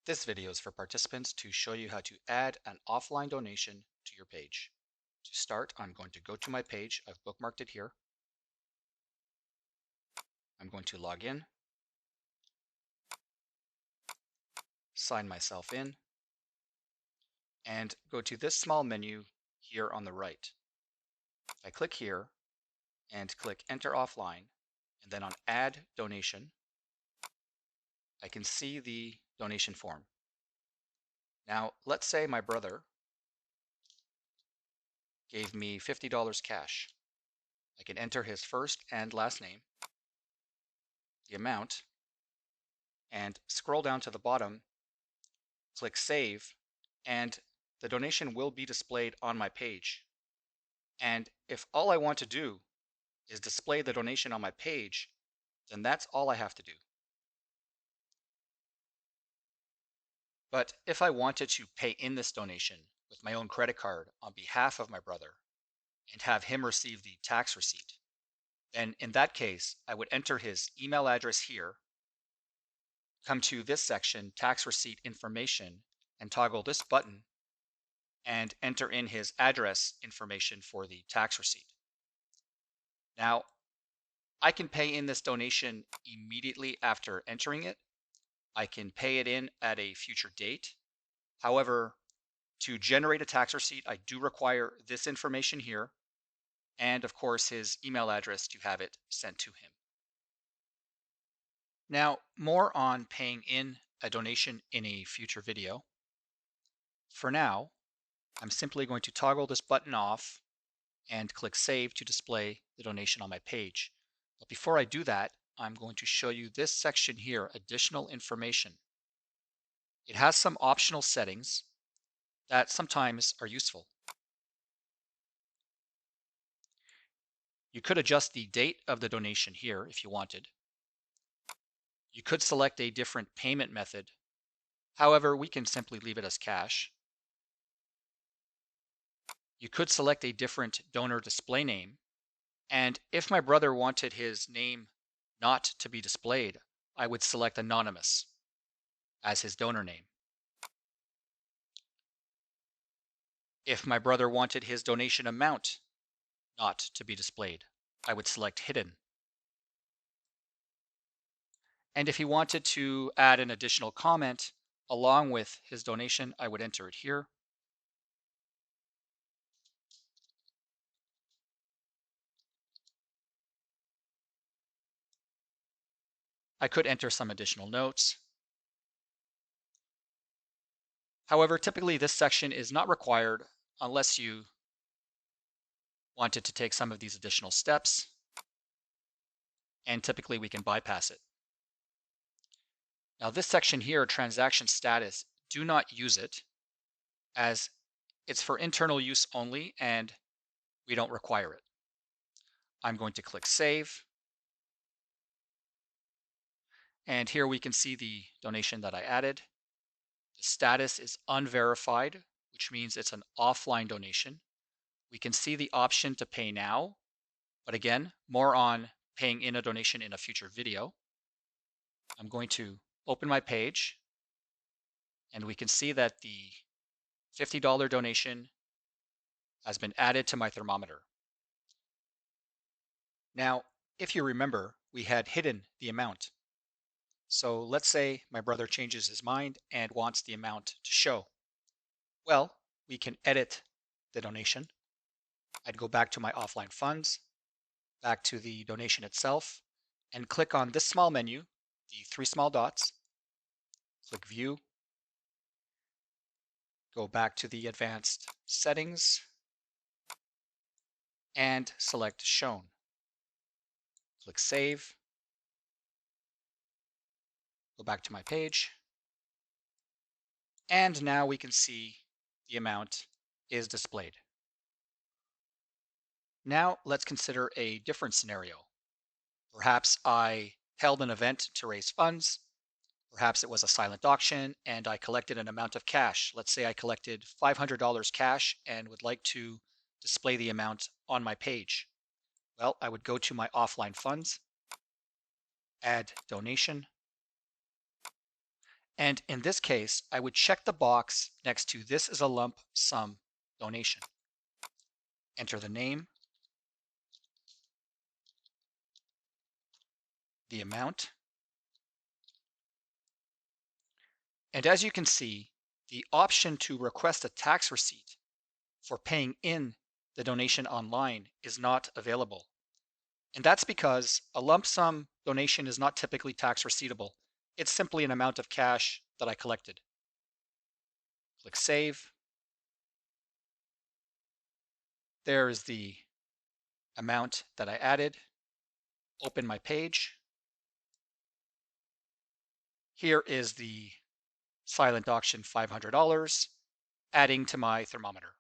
This video is for participants to show you how to add an offline donation to your page. To start, I'm going to go to my page. I've bookmarked it here. I'm going to log in, sign myself in, and go to this small menu here on the right. I click here and click Enter Offline, and then on Add Donation, I can see the donation form. Now, let's say my brother gave me $50 cash. I can enter his first and last name, the amount, and scroll down to the bottom, click Save, and the donation will be displayed on my page. And if all I want to do is display the donation on my page, then that's all I have to do. But if I wanted to pay in this donation with my own credit card on behalf of my brother and have him receive the tax receipt, then in that case, I would enter his email address here, come to this section, Tax Receipt Information, and toggle this button and enter in his address information for the tax receipt. Now, I can pay in this donation immediately after entering it. I can pay it in at a future date. However, to generate a tax receipt, I do require this information here and, of course, his email address to have it sent to him. Now, more on paying in a donation in a future video. For now, I'm simply going to toggle this button off and click Save to display the donation on my page. But before I do that, I'm going to show you this section here, Additional Information. It has some optional settings that sometimes are useful. You could adjust the date of the donation here if you wanted. You could select a different payment method. However, we can simply leave it as cash. You could select a different donor display name. And if my brother wanted his name not to be displayed, I would select Anonymous as his donor name. If my brother wanted his donation amount not to be displayed, I would select Hidden. And if he wanted to add an additional comment along with his donation, I would enter it here. I could enter some additional notes. However, typically this section is not required unless you wanted to take some of these additional steps, and typically we can bypass it. Now this section here, transaction status, do not use it as it's for internal use only and we don't require it. I'm going to click Save. And here we can see the donation that I added. The status is unverified, which means it's an offline donation. We can see the option to pay now, but again, more on paying in a donation in a future video. I'm going to open my page, and we can see that the $50 donation has been added to my thermometer. Now, if you remember, we had hidden the amount. So let's say my brother changes his mind and wants the amount to show. Well, we can edit the donation. I'd go back to my offline funds, back to the donation itself, and click on this small menu, the three small dots, click View, go back to the advanced settings, and select Shown. Click Save, go back to my page, and now we can see the amount is displayed. Now let's consider a different scenario. Perhaps I held an event to raise funds. Perhaps it was a silent auction and I collected an amount of cash. Let's say I collected $500 cash and would like to display the amount on my page. Well, I would go to my offline funds, add donation, And in this case, I would check the box next to "This is a lump sum donation." Enter the name, the amount, and as you can see, the option to request a tax receipt for paying in the donation online is not available. And that's because a lump sum donation is not typically tax receivable. It's simply an amount of cash that I collected. Click Save. There is the amount that I added. Open my page. Here is the silent auction $500, adding to my thermometer.